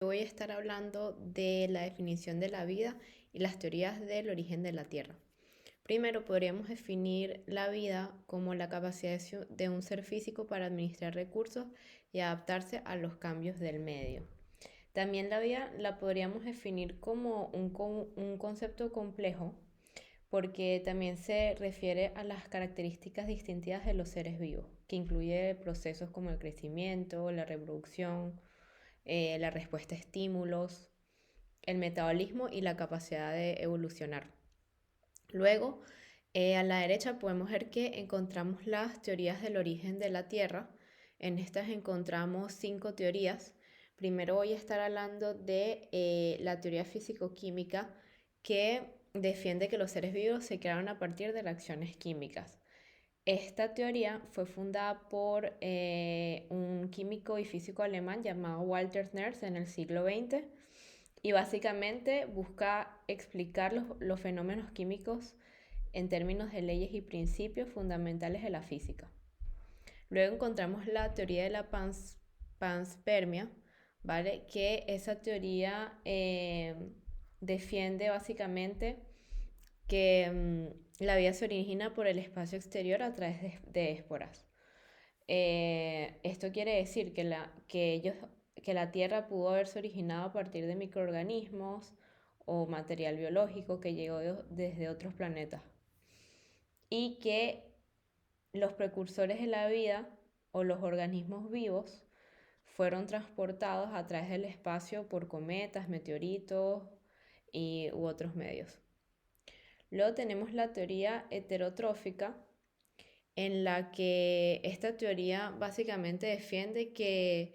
Voy a estar hablando de la definición de la vida y las teorías del origen de la Tierra. Primero, podríamos definir la vida como la capacidad de un ser físico para administrar recursos y adaptarse a los cambios del medio. También la vida la podríamos definir como un concepto complejo porque también se refiere a las características distintivas de los seres vivos, que incluye procesos como el crecimiento, la reproducción, la respuesta a estímulos, el metabolismo y la capacidad de evolucionar. Luego, a la derecha podemos ver que encontramos las teorías del origen de la Tierra. En estas encontramos 5 teorías. Primero voy a estar hablando de la teoría físico-química que defiende que los seres vivos se crearon a partir de reacciones químicas. Esta teoría fue fundada por un químico y físico alemán llamado Walter Nernst en el siglo XX y básicamente busca explicar los fenómenos químicos en términos de leyes y principios fundamentales de la física. Luego encontramos la teoría de la panspermia, ¿vale? Que esa teoría defiende básicamente que la vida se origina por el espacio exterior a través de esporas. Esto quiere decir que la Tierra pudo haberse originado a partir de microorganismos o material biológico que llegó desde otros planetas y que los precursores de la vida o los organismos vivos fueron transportados a través del espacio por cometas, meteoritos u otros medios. Luego tenemos la teoría heterotrófica, en la que esta teoría básicamente defiende que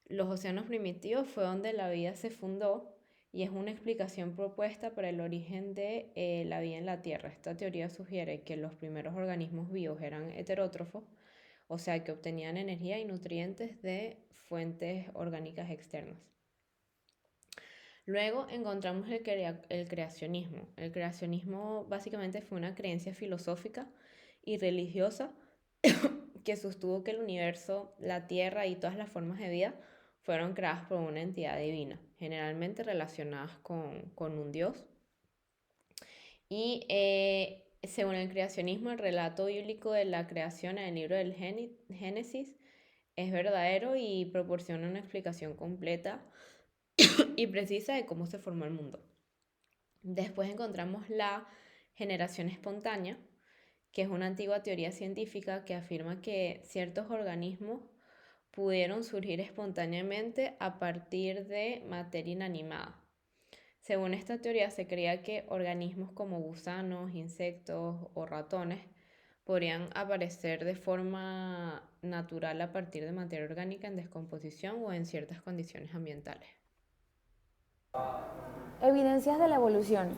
los océanos primitivos fue donde la vida se fundó y es una explicación propuesta para el origen de la vida en la Tierra. Esta teoría sugiere que los primeros organismos vivos eran heterótrofos, o sea que obtenían energía y nutrientes de fuentes orgánicas externas. Luego encontramos el creacionismo. El creacionismo básicamente fue una creencia filosófica y religiosa que sostuvo que el universo, la Tierra y todas las formas de vida fueron creadas por una entidad divina, generalmente relacionadas con un dios. Y según el creacionismo, el relato bíblico de la creación en el libro del Génesis es verdadero y proporciona una explicación completa y precisa de cómo se formó el mundo. Después encontramos la generación espontánea, que es una antigua teoría científica que afirma que ciertos organismos pudieron surgir espontáneamente a partir de materia inanimada. Según esta teoría, se creía que organismos como gusanos, insectos o ratones podrían aparecer de forma natural a partir de materia orgánica en descomposición o en ciertas condiciones ambientales. Evidencias de la evolución.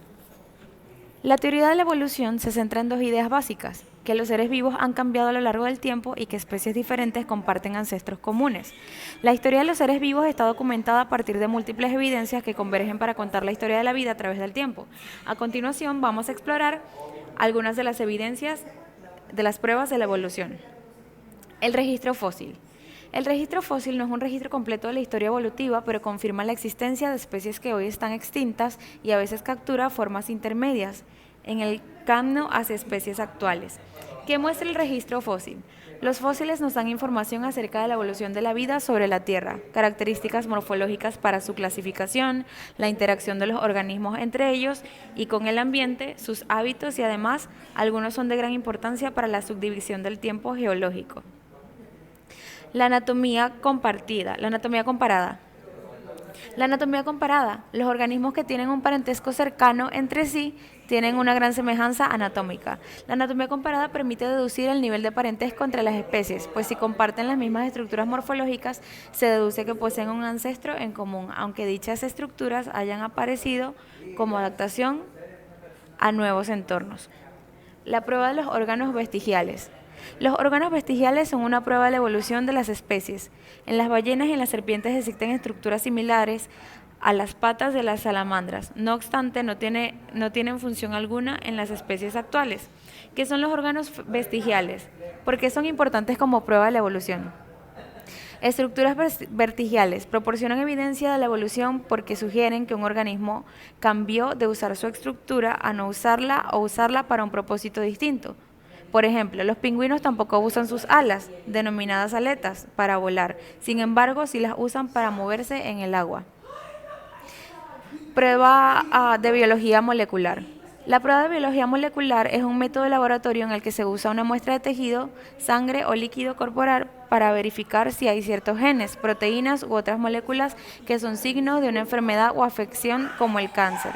La teoría de la evolución se centra en dos ideas básicas, que los seres vivos han cambiado a lo largo del tiempo y que especies diferentes comparten ancestros comunes. La historia de los seres vivos está documentada a partir de múltiples evidencias que convergen para contar la historia de la vida a través del tiempo. A continuación vamos a explorar algunas de las evidencias de las pruebas de la evolución. El registro fósil. El registro fósil no es un registro completo de la historia evolutiva, pero confirma la existencia de especies que hoy están extintas y a veces captura formas intermedias en el camino hacia especies actuales. ¿Qué muestra el registro fósil? Los fósiles nos dan información acerca de la evolución de la vida sobre la Tierra, características morfológicas para su clasificación, la interacción de los organismos entre ellos y con el ambiente, sus hábitos y además algunos son de gran importancia para la subdivisión del tiempo geológico. La anatomía compartida, la anatomía comparada. La anatomía comparada. Los organismos que tienen un parentesco cercano entre sí tienen una gran semejanza anatómica. La anatomía comparada permite deducir el nivel de parentesco entre las especies, pues si comparten las mismas estructuras morfológicas, se deduce que poseen un ancestro en común, aunque dichas estructuras hayan aparecido como adaptación a nuevos entornos. La prueba de los órganos vestigiales. Los órganos vestigiales son una prueba de la evolución de las especies. En las ballenas y en las serpientes existen estructuras similares a las patas de las salamandras. No obstante, no tienen función alguna en las especies actuales. ¿Qué son los órganos vestigiales? ¿Por qué son importantes como prueba de la evolución? Estructuras vertigiales proporcionan evidencia de la evolución porque sugieren que un organismo cambió de usar su estructura a no usarla o usarla para un propósito distinto. Por ejemplo, los pingüinos tampoco usan sus alas, denominadas aletas, para volar, sin embargo, sí las usan para moverse en el agua. Prueba de biología molecular. La prueba de biología molecular es un método de laboratorio en el que se usa una muestra de tejido, sangre o líquido corporal para verificar si hay ciertos genes, proteínas u otras moléculas que son signos de una enfermedad o afección como el cáncer.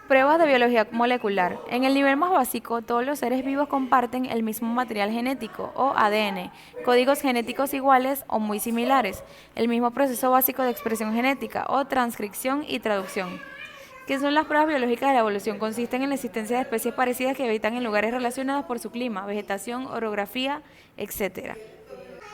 Pruebas de biología molecular. En el nivel más básico, todos los seres vivos comparten el mismo material genético, o ADN, códigos genéticos iguales o muy similares, el mismo proceso básico de expresión genética, o transcripción y traducción. ¿Qué son las pruebas biológicas de la evolución? Consisten en la existencia de especies parecidas que habitan en lugares relacionados por su clima, vegetación, orografía, etc.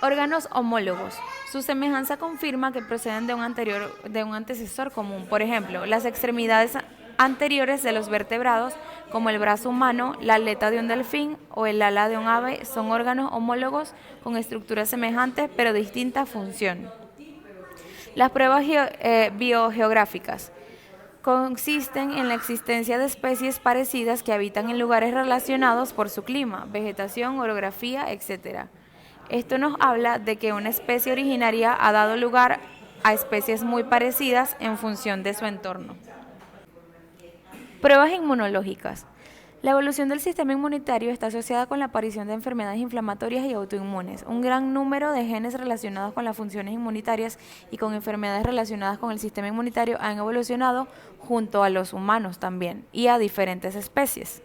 Órganos homólogos. Su semejanza confirma que proceden de un antecesor común. Por ejemplo, las extremidades anteriores de los vertebrados, como el brazo humano, la aleta de un delfín o el ala de un ave, son órganos homólogos con estructuras semejantes pero distinta función. Las pruebas biogeográficas consisten en la existencia de especies parecidas que habitan en lugares relacionados por su clima, vegetación, orografía, etc. Esto nos habla de que una especie originaria ha dado lugar a especies muy parecidas en función de su entorno. Pruebas inmunológicas. La evolución del sistema inmunitario está asociada con la aparición de enfermedades inflamatorias y autoinmunes. Un gran número de genes relacionados con las funciones inmunitarias y con enfermedades relacionadas con el sistema inmunitario han evolucionado junto a los humanos también y a diferentes especies.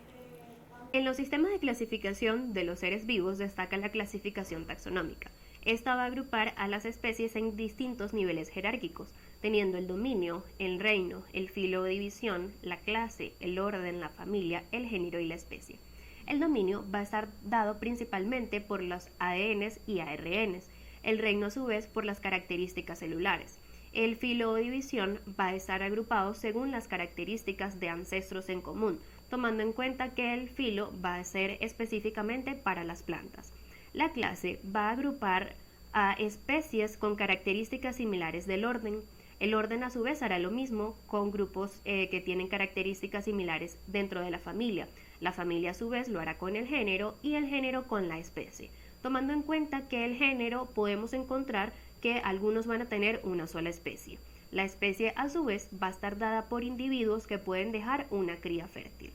En los sistemas de clasificación de los seres vivos destaca la clasificación taxonómica. Esta va a agrupar a las especies en distintos niveles jerárquicos, teniendo el dominio, el reino, el filo o división, la clase, el orden, la familia, el género y la especie. El dominio va a estar dado principalmente por los ADNs y ARNs, el reino a su vez por las características celulares. El filo o división va a estar agrupado según las características de ancestros en común, tomando en cuenta que el filo va a ser específicamente para las plantas. La clase va a agrupar a especies con características similares del orden. El orden a su vez hará lo mismo con grupos que tienen características similares dentro de la familia. La familia a su vez lo hará con el género y el género con la especie. Tomando en cuenta que el género podemos encontrar que algunos van a tener una sola especie. La especie a su vez va a estar dada por individuos que pueden dejar una cría fértil.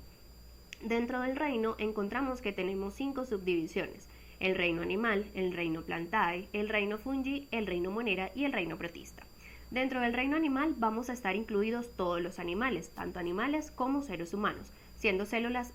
Dentro del reino encontramos que tenemos 5 subdivisiones: el reino animal, el reino plantae, el reino fungi, el reino monera y el reino protista. Dentro del reino animal vamos a estar incluidos todos los animales, tanto animales como seres humanos, siendo células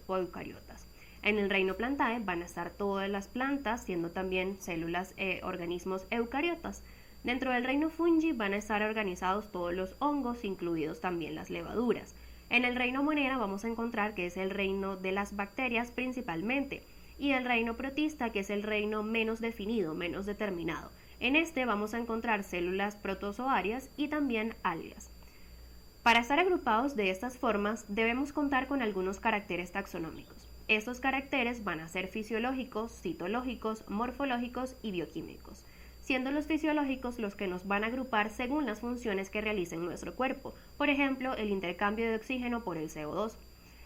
o eucariotas. En el reino plantae van a estar todas las plantas, siendo también células, organismos eucariotas. Dentro del reino fungi van a estar organizados todos los hongos, incluidos también las levaduras. En el reino monera vamos a encontrar que es el reino de las bacterias principalmente, y el reino protista, que es el reino menos definido, menos determinado. En este vamos a encontrar células protozoarias y también algas. Para estar agrupados de estas formas debemos contar con algunos caracteres taxonómicos. Estos caracteres van a ser fisiológicos, citológicos, morfológicos y bioquímicos, siendo los fisiológicos los que nos van a agrupar según las funciones que realiza en nuestro cuerpo, por ejemplo, el intercambio de oxígeno por el CO2.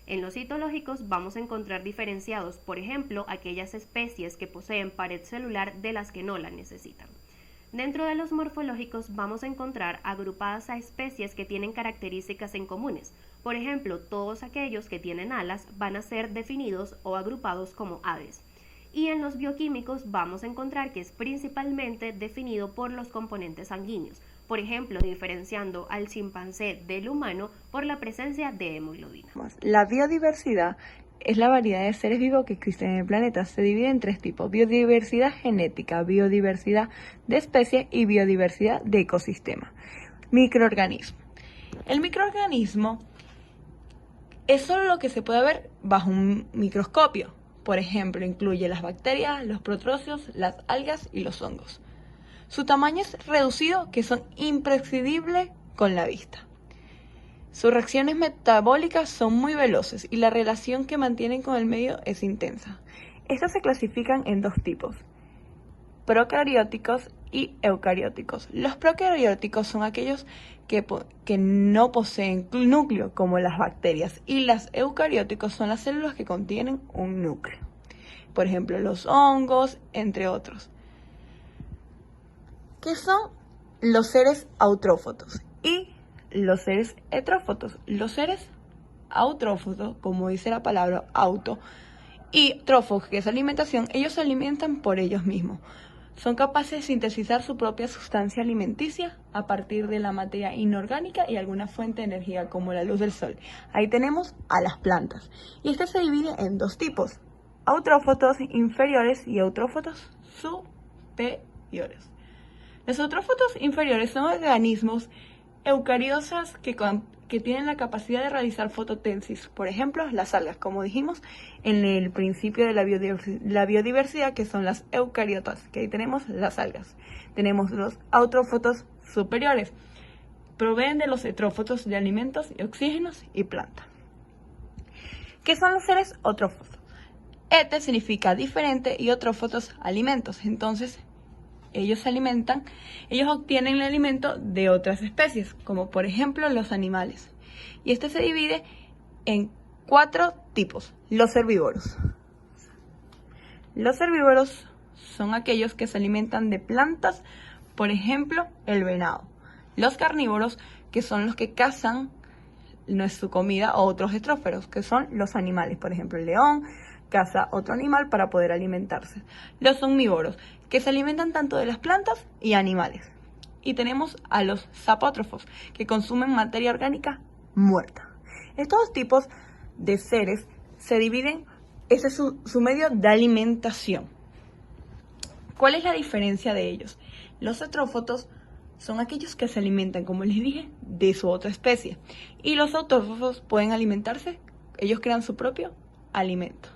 En los citológicos vamos a encontrar diferenciados, por ejemplo, aquellas especies que poseen pared celular de las que no la necesitan. Dentro de los morfológicos vamos a encontrar agrupadas a especies que tienen características en comunes. Por ejemplo, todos aquellos que tienen alas van a ser definidos o agrupados como aves. Y en los bioquímicos vamos a encontrar que es principalmente definido por los componentes sanguíneos. Por ejemplo, diferenciando al chimpancé del humano por la presencia de hemoglobina. La biodiversidad es la variedad de seres vivos que existen en el planeta. Se divide en 3 tipos: biodiversidad genética, biodiversidad de especies y biodiversidad de ecosistema. Microorganismo. El microorganismo es solo lo que se puede ver bajo un microscopio. Por ejemplo, incluye las bacterias, los protozoos, las algas y los hongos. Su tamaño es reducido, que son imprescindibles con la vista. Sus reacciones metabólicas son muy veloces y la relación que mantienen con el medio es intensa. Estos se clasifican en dos tipos: procarióticos y eucarióticos. Los procarióticos son aquellos que no poseen núcleo, como las bacterias, y los eucarióticos son las células que contienen un núcleo, por ejemplo los hongos, entre otros. ¿Qué son los seres autrófotos y los seres heterófotos? Los seres autrófotos, como dice la palabra auto, y trófos, que es alimentación, ellos se alimentan por ellos mismos. Son capaces de sintetizar su propia sustancia alimenticia a partir de la materia inorgánica y alguna fuente de energía como la luz del sol. Ahí tenemos a las plantas. Y este se divide en dos tipos: autrófotos inferiores y autrófotos superiores. Los autrófotos inferiores son organismos eucariotas que tienen la capacidad de realizar fototensis. Por ejemplo, las algas, como dijimos en el principio de la biodiversidad, que son las eucariotas, que ahí tenemos las algas. Tenemos los autrófotos superiores, proveen de los heterófotos de alimentos y oxígenos y plantas. ¿Qué son los seres autrófotos? Ete significa diferente y autrófotos alimentos. Entonces, ellos obtienen el alimento de otras especies, como por ejemplo los animales. Y este se divide en 4 tipos: los herbívoros. Los herbívoros son aquellos que se alimentan de plantas, por ejemplo el venado. Los carnívoros, que son los que cazan su comida, o otros estróferos, que son los animales, por ejemplo el león caza otro animal para poder alimentarse. Los omnívoros, que se alimentan tanto de las plantas y animales. Y tenemos a los sapótrofos, que consumen materia orgánica muerta. Estos dos tipos de seres se dividen, ese es su medio de alimentación. ¿Cuál es la diferencia de ellos? Los heterófotos son aquellos que se alimentan, como les dije, de su otra especie. Y los autótrofos pueden alimentarse, ellos crean su propio alimento.